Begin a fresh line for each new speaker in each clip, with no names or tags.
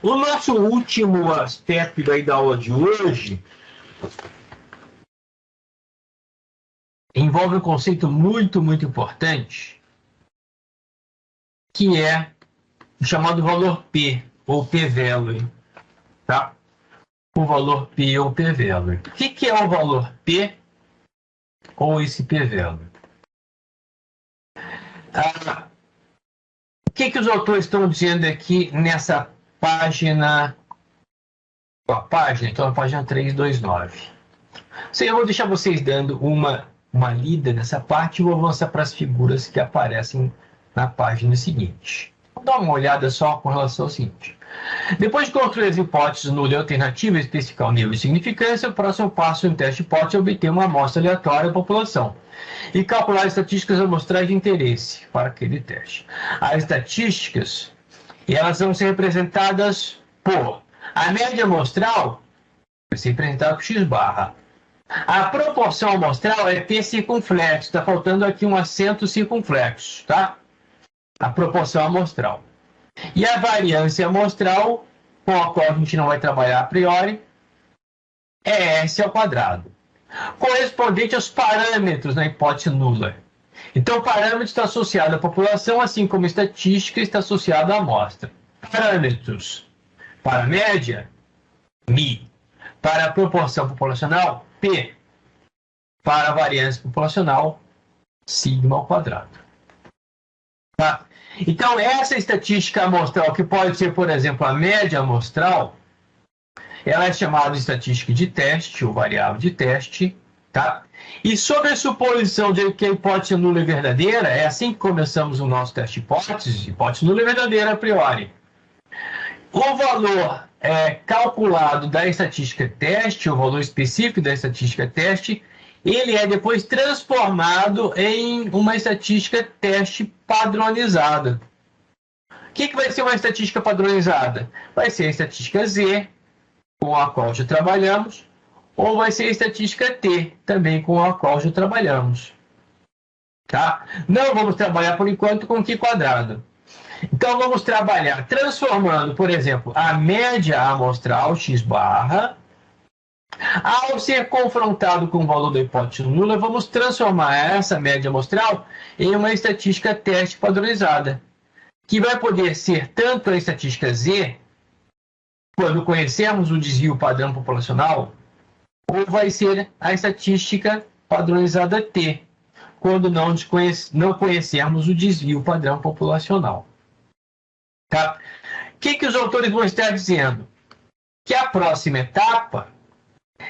O nosso último aspecto aí da aula de hoje envolve um conceito muito, muito importante, que é o chamado valor P, ou P-value, tá? O valor P ou P-value. O que é o valor P ou esse P-value? O que os autores estão dizendo aqui nessa página? Então a página 329. Eu vou deixar vocês dando uma lida nessa parte e vou avançar para as figuras que aparecem na página seguinte. Vou dar uma olhada só com relação ao seguinte. Depois de construir as hipóteses nula e alternativa, especificar o nível de significância, o próximo passo no teste de hipótese é obter uma amostra aleatória da população e calcular as estatísticas amostrais de interesse para aquele teste. As estatísticas, elas vão ser representadas por a média amostral, vai ser representada por x barra. A proporção amostral é P circunflexo, está faltando aqui um acento circunflexo, tá? A proporção amostral. E a variância amostral, com a qual a gente não vai trabalhar a priori, é S ao quadrado, correspondente aos parâmetros na hipótese nula. Então, o parâmetro está associado à população, assim como a estatística está associada à amostra. Parâmetros para a média, μ. Para a proporção populacional, P. Para a variância populacional, sigma ao quadrado. Tá? Então, essa estatística amostral, que pode ser, por exemplo, a média amostral, ela é chamada de estatística de teste, ou variável de teste, tá? E sobre a suposição de que a hipótese nula é verdadeira, é assim que começamos o nosso teste de hipótese nula é verdadeira a priori. O valor calculado da estatística teste, o valor específico da estatística teste, ele é depois transformado em uma estatística teste padronizada. O que vai ser uma estatística padronizada? Vai ser a estatística Z, com a qual já trabalhamos, ou vai ser a estatística T, também com a qual já trabalhamos. Tá? Não vamos trabalhar, por enquanto, com Q quadrado. Então, vamos trabalhar transformando, por exemplo, a média amostral, x barra. Ao ser confrontado com o valor da hipótese nula, vamos transformar essa média amostral em uma estatística teste padronizada, que vai poder ser tanto a estatística Z, quando conhecermos o desvio padrão populacional, ou vai ser a estatística padronizada T, quando não conhecermos o desvio padrão populacional. Tá? O que os autores vão estar dizendo? Que a próxima etapa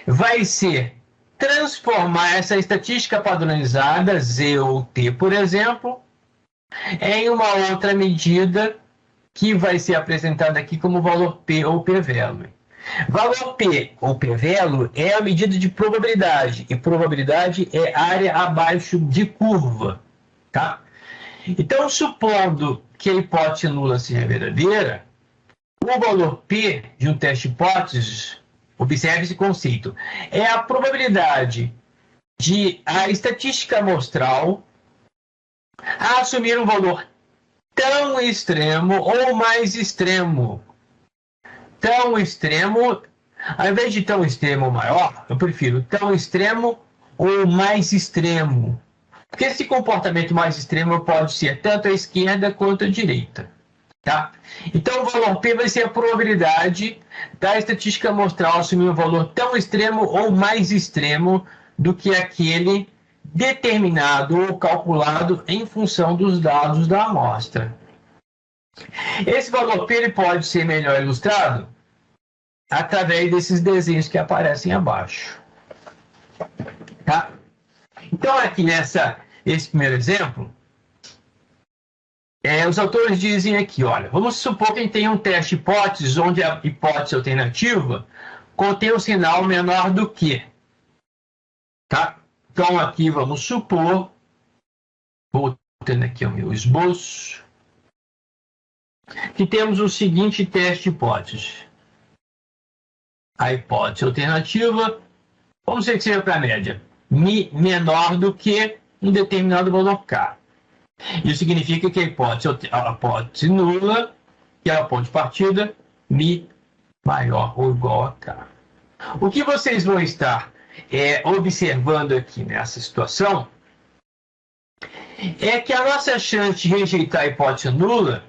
vai ser transformar essa estatística padronizada, Z ou T, por exemplo, em uma outra medida que vai ser apresentada aqui como valor P ou P-value. Valor P ou P-value é a medida de probabilidade, e probabilidade é área abaixo de curva. Tá? Então, supondo que a hipótese nula seja verdadeira, o valor P de um teste de hipóteses, observe esse conceito, é a probabilidade de a estatística amostral assumir um valor tão extremo ou mais extremo. Tão extremo, ao invés de tão extremo ou maior, eu prefiro tão extremo ou mais extremo. Porque esse comportamento mais extremo pode ser tanto à esquerda quanto à direita. Tá? Então, o valor P vai ser a probabilidade da estatística amostral assumir um valor tão extremo ou mais extremo do que aquele determinado ou calculado em função dos dados da amostra. Esse valor P ele pode ser melhor ilustrado através desses desenhos que aparecem abaixo. Tá? Então, aqui esse primeiro exemplo, os autores dizem aqui, olha, vamos supor que a gente tem um teste de hipóteses onde a hipótese alternativa contém um sinal menor do que. Tá? Então, aqui vamos supor, voltando aqui ao meu esboço, que temos o seguinte teste de hipóteses. A hipótese alternativa, vamos dizer que seja para a média, μ menor do que um determinado valor K. Isso significa que a hipótese nula que é o ponto de partida, Mi maior ou igual a K. O que vocês vão estar observando aqui nessa situação é que a nossa chance de rejeitar a hipótese nula,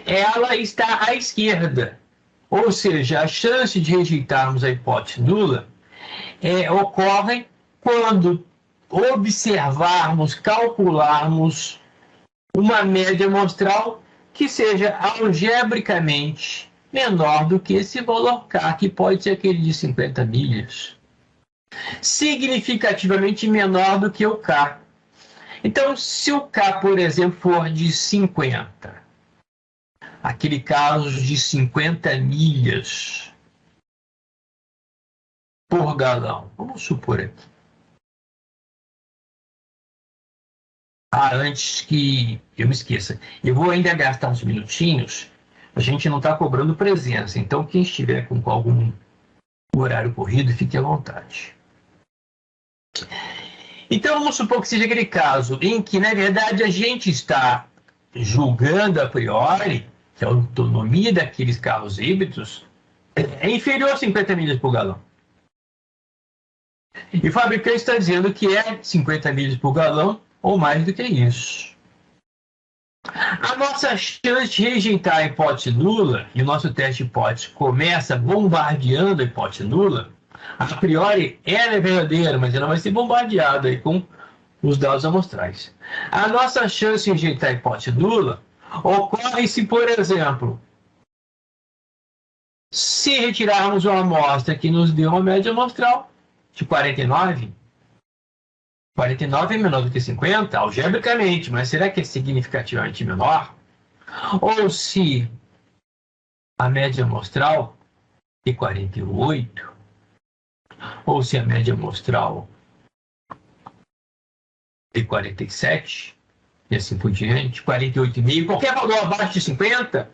ela está à esquerda. Ou seja, a chance de rejeitarmos a hipótese nula ocorre quando observarmos, calcularmos uma média amostral que seja algebricamente menor do que esse valor K, que pode ser aquele de 50 milhas, significativamente menor do que o K. Então, se o K, por exemplo, for de 50, aquele caso de 50 milhas por galão, vamos supor aqui. Antes que eu me esqueça, eu vou ainda gastar uns minutinhos. A gente não está cobrando presença, então quem estiver com algum horário corrido, fique à vontade. Então vamos supor que seja aquele caso em que, na verdade, a gente está julgando a priori que a autonomia daqueles carros híbridos é inferior a 50 milhas por galão. E o fabricante está dizendo que é 50 milhas por galão ou mais do que isso. A nossa chance de rejeitar a hipótese nula, e o nosso teste de hipótese começa bombardeando a hipótese nula, a priori ela é verdadeira, mas ela vai ser bombardeada aí com os dados amostrais. A nossa chance de rejeitar a hipótese nula ocorre se, por exemplo, se retirarmos uma amostra que nos deu uma média amostral de 49, 49 é menor do que 50, algebricamente, mas será que é significativamente menor? Ou se a média amostral é 48, ou se a média amostral é 47, e assim por diante, 48,5, qualquer valor abaixo de 50,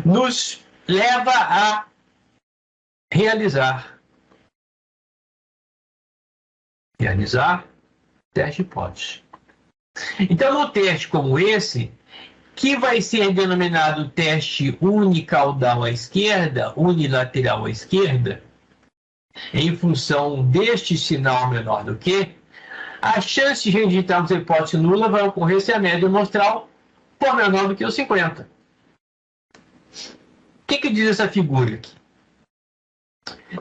nos leva a realizar teste de hipótese. Então, no teste como esse, que vai ser denominado teste unicaudal à esquerda, unilateral à esquerda, em função deste sinal menor do que, a chance de rejeitarmos a hipótese nula vai ocorrer se a média amostral for menor do que o 50. O que diz essa figura aqui?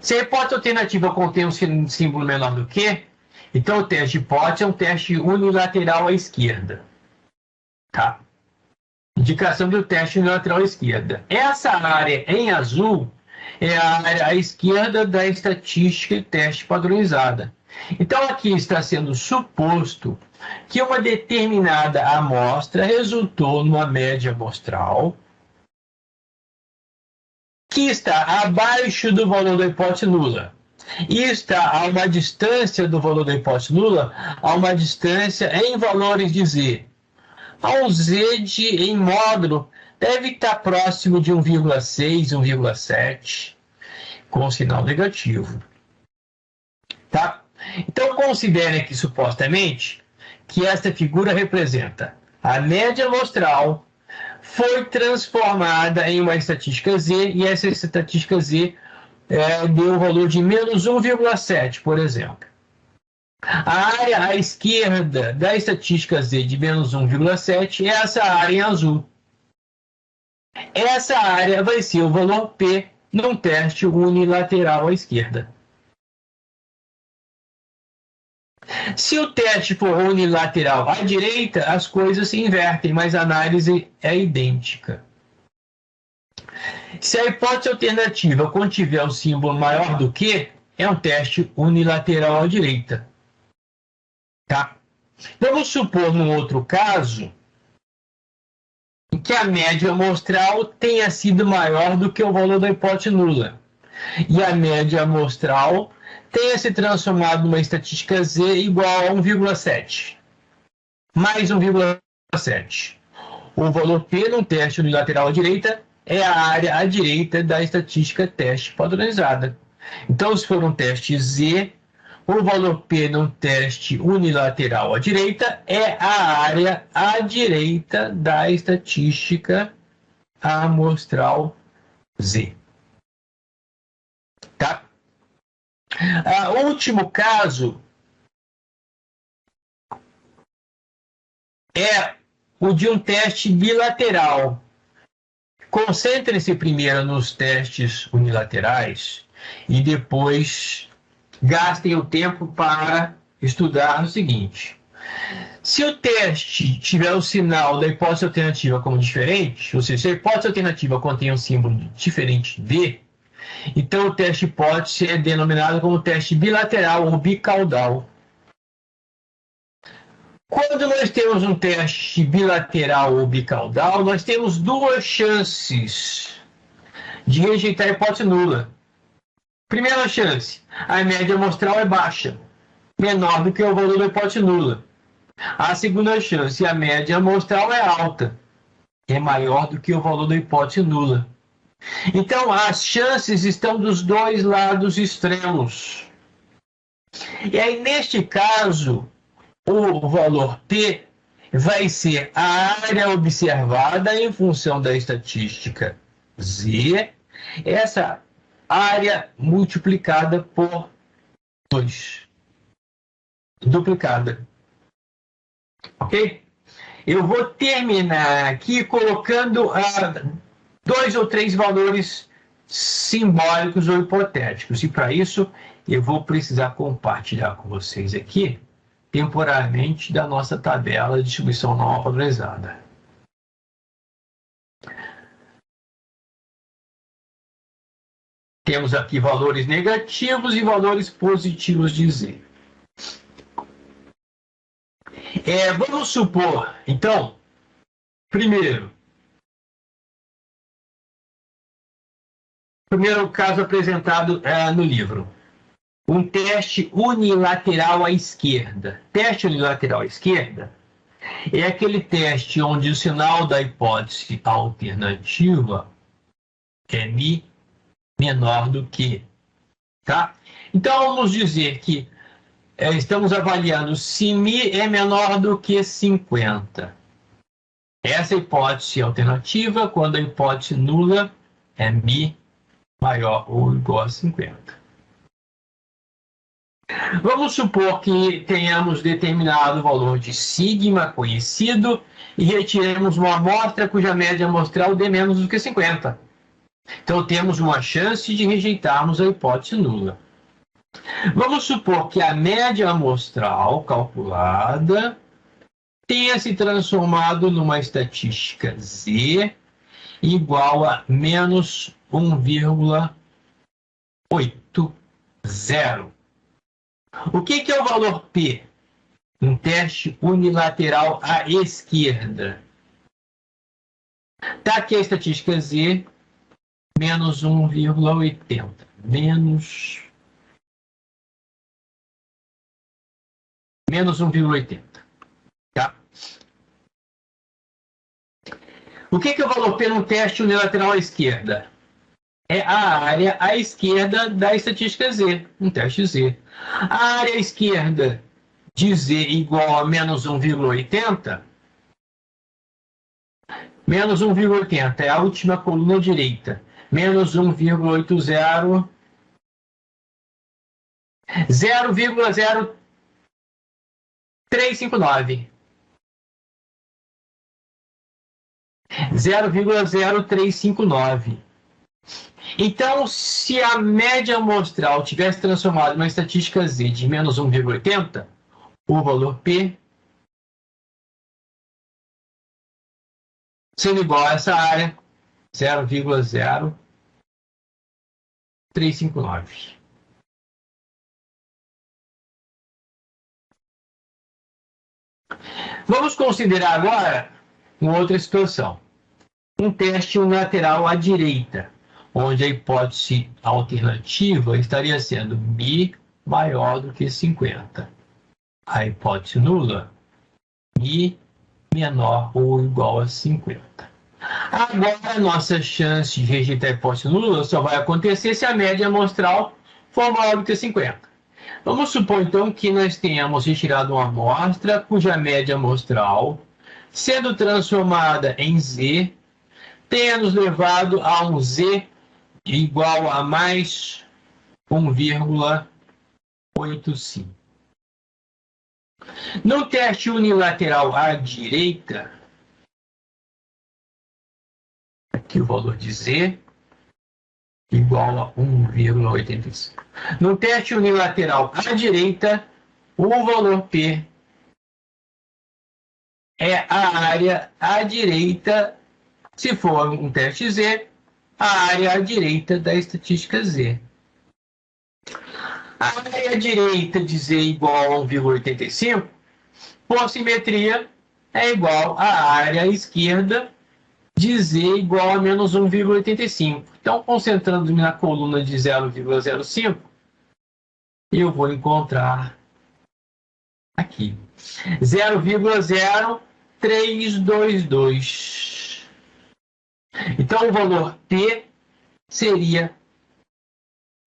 Se a hipótese alternativa contém um símbolo menor do que, então o teste de hipótese é um teste unilateral à esquerda. Tá? Indicação do teste unilateral à esquerda. Essa área em azul é a área à esquerda da estatística e teste padronizada. Então aqui está sendo suposto que uma determinada amostra resultou numa média amostral que está abaixo do valor da hipótese nula. E está a uma distância do valor da hipótese nula, a uma distância em valores de Z. Ao Z em módulo deve estar próximo de 1,6, 1,7, com sinal negativo. Tá? Então considere aqui supostamente que esta figura representa a média amostral foi transformada em uma estatística Z, e essa estatística Z deu o valor de menos 1,7, por exemplo. A área à esquerda da estatística Z de menos 1,7 é essa área em azul. Essa área vai ser o valor P num teste unilateral à esquerda. Se o teste for unilateral à direita, as coisas se invertem, mas a análise é idêntica. Se a hipótese alternativa contiver o símbolo maior do que, é um teste unilateral à direita. Tá? Vamos supor, num outro caso, que a média amostral tenha sido maior do que o valor da hipótese nula. E a média amostral tenha se transformado numa estatística Z igual a 1,7. Mais 1,7. O valor P num teste unilateral à direita é a área à direita da estatística teste padronizada. Então, se for um teste Z, o valor P num teste unilateral à direita é a área à direita da estatística amostral Z. Tá? O último caso é o de um teste bilateral. Concentrem-se primeiro nos testes unilaterais e depois gastem o tempo para estudar o seguinte. Se o teste tiver o sinal da hipótese alternativa como diferente, ou seja, se a hipótese alternativa contém um símbolo diferente de, então o teste pode ser denominado como teste bilateral ou bicaudal. Quando nós temos um teste bilateral ou bicaudal, nós temos duas chances de rejeitar a hipótese nula. Primeira chance, a média amostral é baixa, menor do que o valor da hipótese nula. A segunda chance, a média amostral é alta, é maior do que o valor da hipótese nula. Então, as chances estão dos dois lados extremos. E aí, neste caso, o valor P vai ser a área observada em função da estatística Z, essa área multiplicada por 2, duplicada. Ok? Eu vou terminar aqui colocando 2 ou 3 valores simbólicos ou hipotéticos. E para isso, eu vou precisar compartilhar com vocês aqui, temporariamente, da nossa tabela de distribuição normal padronizada. Temos aqui valores negativos e valores positivos de Z. Vamos supor, então, primeiro caso apresentado no livro. Um teste unilateral à esquerda. Teste unilateral à esquerda é aquele teste onde o sinal da hipótese alternativa é Mi menor do que. Tá? Então, vamos dizer que estamos avaliando se Mi é menor do que 50. Essa é a hipótese alternativa quando a hipótese nula é Mi maior ou igual a 50. Vamos supor que tenhamos determinado valor de sigma conhecido e retiremos uma amostra cuja média amostral dê menos do que 50. Então temos uma chance de rejeitarmos a hipótese nula. Vamos supor que a média amostral calculada tenha se transformado numa estatística Z igual a menos 1,80. O que é o valor P? Um teste unilateral à esquerda. Está aqui a estatística Z, menos 1,80. Menos 1,80. Tá? O que é o valor P no teste unilateral à esquerda? É a área à esquerda da estatística Z, um teste Z. A área à esquerda de Z igual a menos 1,80. Menos 1,80 é a última coluna direita. Menos 1,80. 0,0359. 0,0359. Então, se a média amostral tivesse transformado uma estatística Z de menos 1,80, o valor P sendo igual a essa área, 0,0359. Vamos considerar agora uma outra situação. Um teste unilateral à direita, onde a hipótese alternativa estaria sendo Mi maior do que 50. A hipótese nula, Mi menor ou igual a 50. Agora, a nossa chance de rejeitar a hipótese nula só vai acontecer se a média amostral for maior do que 50. Vamos supor, então, que nós tenhamos retirado uma amostra cuja média amostral, sendo transformada em Z, tenha nos levado a um Z igual a mais 1,85. No teste unilateral à direita, aqui o valor de Z igual a 1,85. No teste unilateral à direita, o valor P é a área à direita, se for um teste Z, a área à direita da estatística Z. A área à direita de Z igual a 1,85, por simetria, é igual à área à esquerda de Z igual a menos 1,85. Então, concentrando-me na coluna de 0,05, eu vou encontrar aqui 0,0322. Então, o valor P seria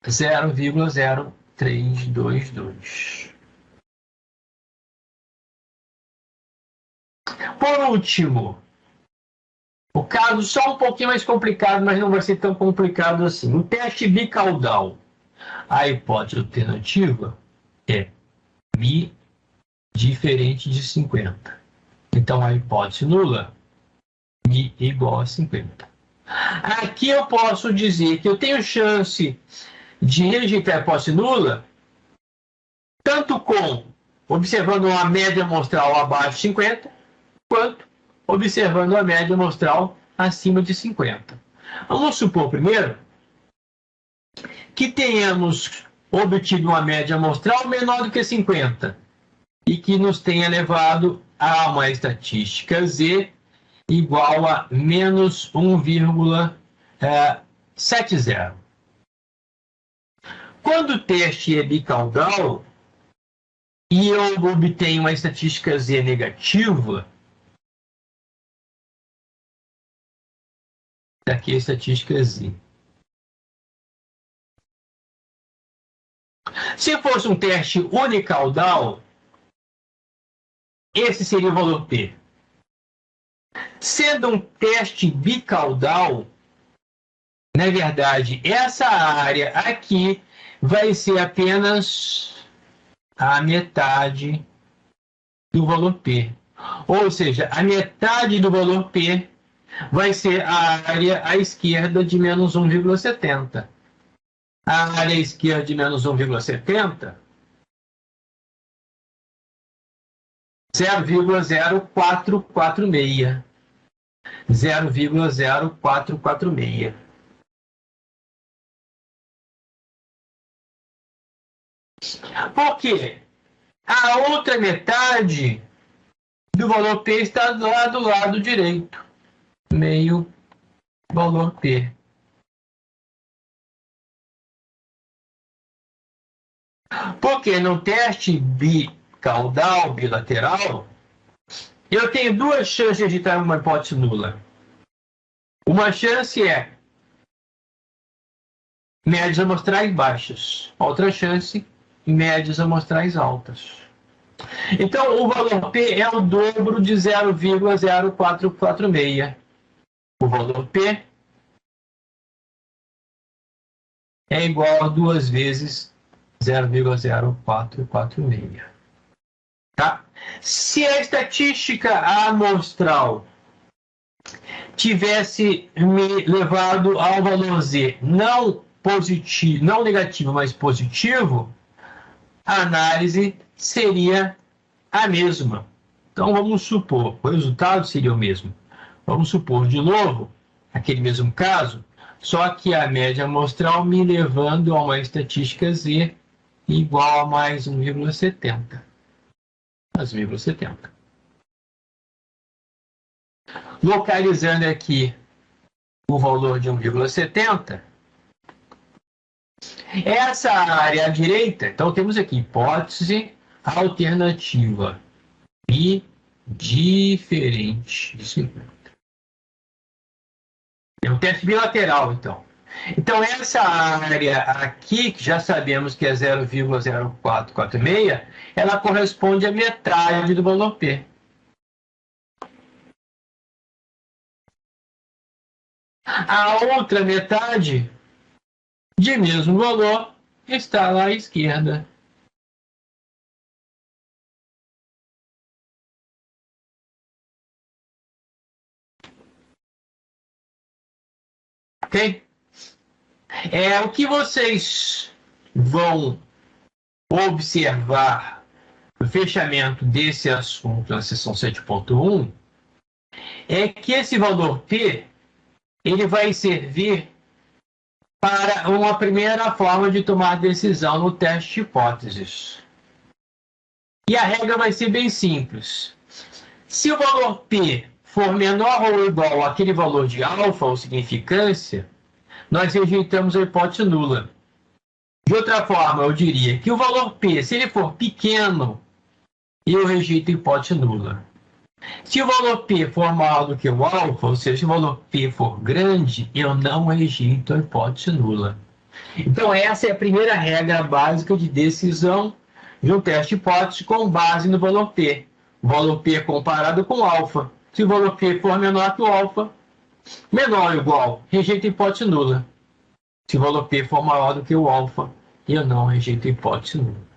0,0322. Por último, o caso só um pouquinho mais complicado, mas não vai ser tão complicado assim. O teste bicaudal. A hipótese alternativa é μ diferente de 50. Então, a hipótese nula, μ igual a 50. Aqui eu posso dizer que eu tenho chance de rejeitar a hipótese nula, tanto com observando uma média amostral abaixo de 50, quanto observando a média amostral acima de 50. Vamos supor primeiro que tenhamos obtido uma média amostral menor do que 50 e que nos tenha levado a uma estatística Z igual a menos 1,70. Quando o teste é bicaudal e eu obtenho uma estatística Z negativa, aqui a estatística Z. Se fosse um teste unicaudal, esse seria o valor P. Sendo um teste bicaudal, na verdade, essa área aqui vai ser apenas a metade do valor P. Ou seja, a metade do valor P vai ser a área à esquerda de menos 1,70. A área à esquerda de menos 1,70, 0,0446. 0,0446. Por quê? A outra metade do valor P está lá do lado direito. Meio valor P. Porque no teste bicaudal, bilateral, eu tenho duas chances de estar uma hipótese nula. Uma chance é médias amostrais baixas. Outra chance, médias amostrais altas. Então, o valor P é o dobro de 0,0446. O valor P é igual a 2 vezes 0,0446. Tá? Se a estatística amostral tivesse me levado ao valor Z não positivo, não negativo, mas positivo, a análise seria a mesma. Então, vamos supor, o resultado seria o mesmo. Vamos supor, de novo, aquele mesmo caso, só que a média amostral me levando a uma estatística Z igual a mais 1,70. 1,70. Localizando aqui o valor de 1,70, essa área à direita, então temos aqui hipótese alternativa e diferente de 50. É um teste bilateral, então. Então, essa área aqui, que já sabemos que é 0,0446, ela corresponde à metade do valor P. A outra metade, de mesmo valor, está lá à esquerda. Ok? O que vocês vão observar no fechamento desse assunto na seção 7.1 é que esse valor P ele vai servir para uma primeira forma de tomar decisão no teste de hipóteses. E a regra vai ser bem simples. Se o valor P for menor ou igual àquele valor de alfa ou significância, nós rejeitamos a hipótese nula. De outra forma, eu diria que o valor P, se ele for pequeno, eu rejeito a hipótese nula. Se o valor P for maior do que o alfa, ou seja, se o valor P for grande, eu não rejeito a hipótese nula. Então, essa é a primeira regra básica de decisão de um teste de hipótese com base no valor P. O valor P comparado com alfa. Se o valor P for menor que o alfa, menor ou igual, rejeito a hipótese nula. Se o valor P for maior do que o alfa, eu não rejeito a hipótese nula.